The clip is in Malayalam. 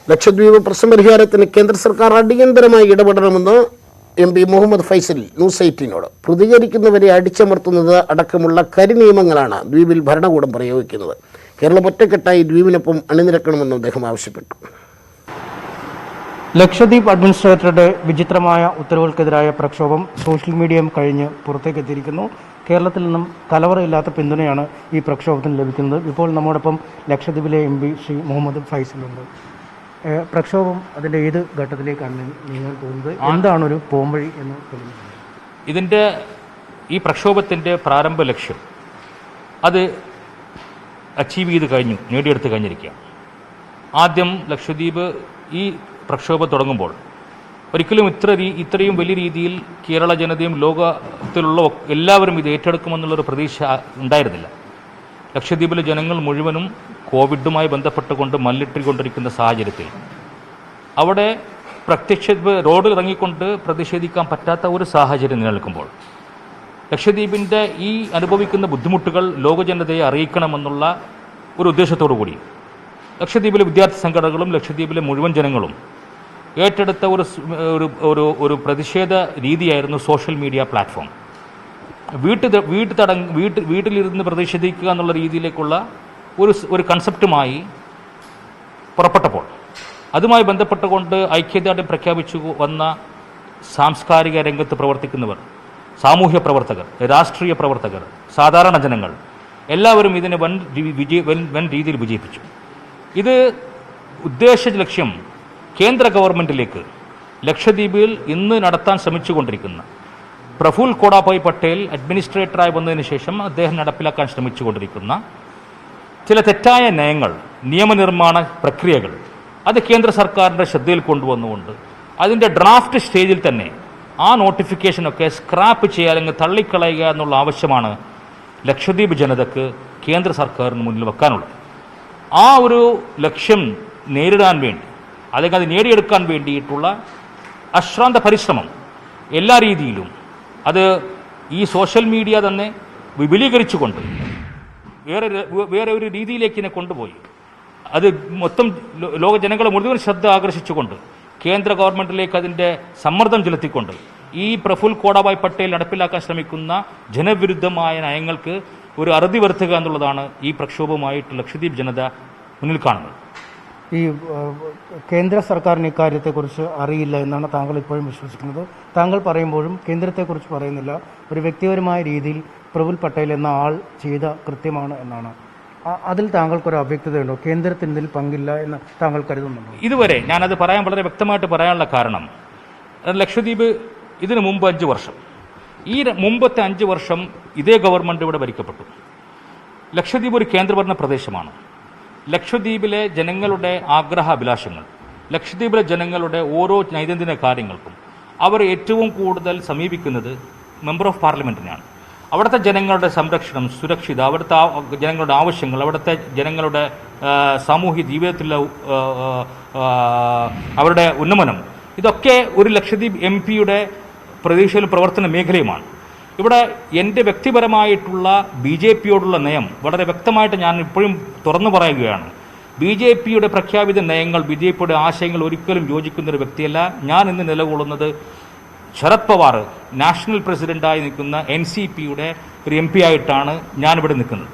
ലക്ഷദ്വീപ് പ്രശ്നപരിഹാരത്തിന് കേന്ദ്ര സർക്കാർ അടിയന്തരമായി ഇടപെടണമെന്ന് MP മുഹമ്മദ് ഫൈസൽ ന്യൂസ് 18നോട്. പ്രതികരിക്കുന്നവരെ അടിച്ചമർത്തുന്നത് അടക്കമുള്ള കരിനിയമങ്ങളാണ് ദ്വീപിൽ ഭരണകൂടം പ്രയോഗിക്കുന്നത്. കേരളം ഒറ്റക്കെട്ടായി ദ്വീപിനൊപ്പം അണിനിരക്കണമെന്നും അദ്ദേഹം ആവശ്യപ്പെട്ടു. ലക്ഷദ്വീപ് അഡ്മിനിസ്ട്രേറ്ററുടെ വിചിത്രമായ ഉത്തരവുകൾക്കെതിരായ പ്രക്ഷോഭം സോഷ്യൽ മീഡിയയും കഴിഞ്ഞ് പുറത്തേക്കെത്തിയിരിക്കുന്നു. കേരളത്തിൽ നിന്നും കലവറയില്ലാത്ത പിന്തുണയാണ് ഈ പ്രക്ഷോഭത്തിന് ലഭിക്കുന്നത്. ഇപ്പോൾ നമ്മോടൊപ്പം ലക്ഷദ്വീപിലെ MP ശ്രീ മുഹമ്മദ് ഫൈസലുണ്ട്. പ്രക്ഷോഭം അതിൻ്റെ ഏത് ഘട്ടത്തിലേക്കാണ് നിങ്ങൾ പോകുന്നത്? എന്താണ് ഒരു പോംവഴി എന്ന് തെളിയിക്കുന്നത്? ഇതിൻ്റെ ഈ പ്രക്ഷോഭത്തിൻ്റെ പ്രാരംഭ ലക്ഷ്യം അത് അച്ചീവ് ചെയ്ത് കഴിഞ്ഞു, നേടിയെടുത്ത് കഴിഞ്ഞിരിക്കുക. ആദ്യം ലക്ഷദ്വീപ് ഈ പ്രക്ഷോഭം തുടങ്ങുമ്പോൾ ഒരിക്കലും ഇത്രയും വലിയ രീതിയിൽ കേരള ജനതയും ലോകത്തിലുള്ള എല്ലാവരും ഇത് ഏറ്റെടുക്കുമെന്നുള്ളൊരു പ്രതീക്ഷ ഉണ്ടായിരുന്നില്ല. ലക്ഷദ്വീപിലെ ജനങ്ങൾ മുഴുവനും കോവിഡുമായി ബന്ധപ്പെട്ടുകൊണ്ട് മല്ലിട്ടിക്കൊണ്ടിരിക്കുന്ന സാഹചര്യത്തിൽ അവിടെ റോഡിൽ ഇറങ്ങിക്കൊണ്ട് പ്രതിഷേധിക്കാൻ പറ്റാത്ത ഒരു സാഹചര്യം നിലനിൽക്കുമ്പോൾ ലക്ഷദ്വീപിൻ്റെ ഈ അനുഭവിക്കുന്ന ബുദ്ധിമുട്ടുകൾ ലോകജനതയെ അറിയിക്കണമെന്നുള്ള ഒരു ഉദ്ദേശത്തോടു കൂടി ലക്ഷദ്വീപിലെ വിദ്യാർത്ഥി സംഘടനകളും ലക്ഷദ്വീപിലെ മുഴുവൻ ജനങ്ങളും ഏറ്റെടുത്ത ഒരു പ്രതിഷേധ രീതിയായിരുന്നു സോഷ്യൽ മീഡിയ പ്ലാറ്റ്ഫോം. വീട്ടിലിരുന്ന് പ്രതിഷേധിക്കുക എന്നുള്ള രീതിയിലേക്കുള്ള ഒരു കൺസെപ്റ്റുമായി പുറപ്പെട്ടപ്പോൾ അതുമായി ബന്ധപ്പെട്ടുകൊണ്ട് ഐക്യദാർഢ്യം പ്രഖ്യാപിച്ചു വന്ന സാംസ്കാരിക രംഗത്ത് പ്രവർത്തിക്കുന്നവർ, സാമൂഹ്യ പ്രവർത്തകർ, രാഷ്ട്രീയ പ്രവർത്തകർ, സാധാരണ ജനങ്ങൾ എല്ലാവരും ഇതിനെ വൻ രീതിയിൽ വിജയിപ്പിച്ചു. ഇത് ഉദ്ദേശ ലക്ഷ്യം കേന്ദ്ര ഗവൺമെൻറ്റിലേക്ക് ലക്ഷദ്വീപിൽ ഇന്ന് നടത്താൻ ശ്രമിച്ചുകൊണ്ടിരിക്കുന്ന പ്രഫുൽ കോടാഭായ് പട്ടേൽ അഡ്മിനിസ്ട്രേറ്ററായി വന്നതിന് ശേഷം അദ്ദേഹം നടപ്പിലാക്കാൻ ശ്രമിച്ചുകൊണ്ടിരിക്കുന്ന ചില തെറ്റായ നയങ്ങൾ, നിയമനിർമ്മാണ പ്രക്രിയകൾ അത് കേന്ദ്ര സർക്കാരിൻ്റെ ശ്രദ്ധയിൽ കൊണ്ടുവന്നുകൊണ്ട് അതിൻ്റെ ഡ്രാഫ്റ്റ് സ്റ്റേജിൽ തന്നെ ആ നോട്ടിഫിക്കേഷനൊക്കെ സ്ക്രാപ്പ് ചെയ്യുക അല്ലെങ്കിൽ തള്ളിക്കളയുക എന്നുള്ള ആവശ്യമാണ് ലക്ഷദ്വീപ് ജനതയ്ക്ക് കേന്ദ്ര സർക്കാരിന് മുന്നിൽ വെക്കാനുള്ളത്. ആ ഒരു ലക്ഷ്യം നേരിടാൻ വേണ്ടി അല്ലെങ്കിൽ അത് നേടിയെടുക്കാൻ വേണ്ടിയിട്ടുള്ള അശ്രാന്ത പരിശ്രമം എല്ലാ രീതിയിലും അത് ഈ സോഷ്യൽ മീഡിയ തന്നെ വിപുലീകരിച്ചുകൊണ്ട് വേറെ ഒരു രീതിയിലേക്ക് ഇതിനെ കൊണ്ടുപോയി അത് മൊത്തം ലോക ജനങ്ങളെ മുഴുവൻ ശ്രദ്ധ ആകർഷിച്ചുകൊണ്ട് കേന്ദ്ര ഗവൺമെൻറ്റിലേക്ക് അതിൻ്റെ സമ്മർദ്ദം ചെലുത്തിക്കൊണ്ട് ഈ പ്രഫുൽ കോടാഭായ് പട്ടേൽ നടപ്പിലാക്കാൻ ശ്രമിക്കുന്ന ജനവിരുദ്ധമായ നയങ്ങൾക്ക് ഒരു അറുതി വരുത്തുക എന്നുള്ളതാണ് ഈ പ്രക്ഷോഭവുമായിട്ട് ലക്ഷദ്വീപ് ജനത മുന്നിൽ കാണുന്നത്. ഈ കേന്ദ്ര സർക്കാരിന് ഇക്കാര്യത്തെക്കുറിച്ച് അറിയില്ല എന്നാണ് താങ്കൾ ഇപ്പോഴും വിശ്വസിക്കുന്നത്. താങ്കൾ പറയുമ്പോഴും കേന്ദ്രത്തെക്കുറിച്ച് പറയുന്നില്ല. ഒരു വ്യക്തിപരമായ രീതിയിൽ പ്രഫുൽ പട്ടേൽ എന്ന ആൾ ചെയ്ത കൃത്യമാണ് എന്നാണ്. അതിൽ താങ്കൾക്കൊരു അവ്യക്തതയുണ്ടോ? കേന്ദ്രത്തിന് ഇതിൽ പങ്കില്ല എന്ന് താങ്കൾ കരുതുന്നുണ്ടോ? ഇതുവരെ ഞാനത് പറയാൻ വളരെ വ്യക്തമായിട്ട് പറയാനുള്ള കാരണം ലക്ഷദ്വീപ് ഇതിന് മുമ്പ് 5 വർഷം, ഈ മുമ്പത്തെ 5 വർഷം ഇതേ ഗവൺമെൻറ് ഇവിടെ ഭരിക്കപ്പെട്ടു. ലക്ഷദ്വീപ് ഒരു കേന്ദ്രഭരണ പ്രദേശമാണ്. ലക്ഷദ്വീപിലെ ജനങ്ങളുടെ ആഗ്രഹാഭിലാഷങ്ങൾ, ലക്ഷദ്വീപിലെ ജനങ്ങളുടെ ഓരോ നൈനംദിന കാര്യങ്ങൾക്കും അവർ ഏറ്റവും കൂടുതൽ സമീപിക്കുന്നത് മെമ്പർ ഓഫ് പാർലമെൻറ്റിനാണ്. അവിടുത്തെ ജനങ്ങളുടെ സംരക്ഷണം, സുരക്ഷിത, അവിടുത്തെ ജനങ്ങളുടെ ആവശ്യങ്ങൾ, അവിടുത്തെ ജനങ്ങളുടെ സാമൂഹ്യ ജീവിതത്തിലുള്ള അവരുടെ ഉന്നമനം, ഇതൊക്കെ ഒരു ലക്ഷദ്വീപ് MP-യുടെ പ്രതീക്ഷയിലും പ്രവർത്തന മേഖലയുമാണ്. ഇവിടെ എൻ്റെ വ്യക്തിപരമായിട്ടുള്ള BJP-യോടുള്ള നയം വളരെ വ്യക്തമായിട്ട് ഞാൻ ഇപ്പോഴും തുറന്നു പറയുകയാണ്. BJP-യുടെ പ്രഖ്യാപിത നയങ്ങൾ, BJP-യുടെ ആശയങ്ങൾ ഒരിക്കലും യോജിക്കുന്നൊരു വ്യക്തിയല്ല ഞാൻ. ഇന്ന് നിലകൊള്ളുന്നത് ശരത് പവാർ നാഷണൽ പ്രസിഡൻ്റായി നിൽക്കുന്ന NCP-യുടെ ഒരു MP ആയിട്ടാണ് ഞാനിവിടെ നിൽക്കുന്നത്.